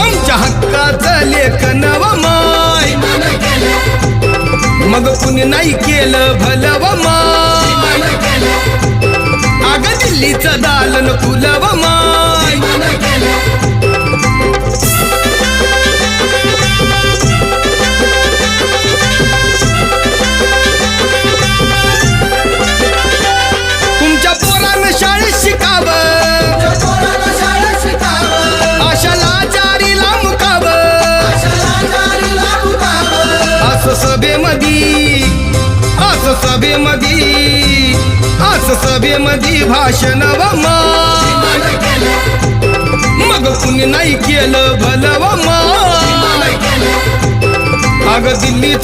आमच्या हक्काचं लेखन व माय मग कुणी नाही केलं भलं व माय अग दिल्लीचं दालन फुलं व माय तुमच्या पोरानं शाळेत शिकावं आशाला जारीला मुकावं असं सभेमधी भाषण व माय मग कुणी नाही केलं भलं व माय अग दिल्लीत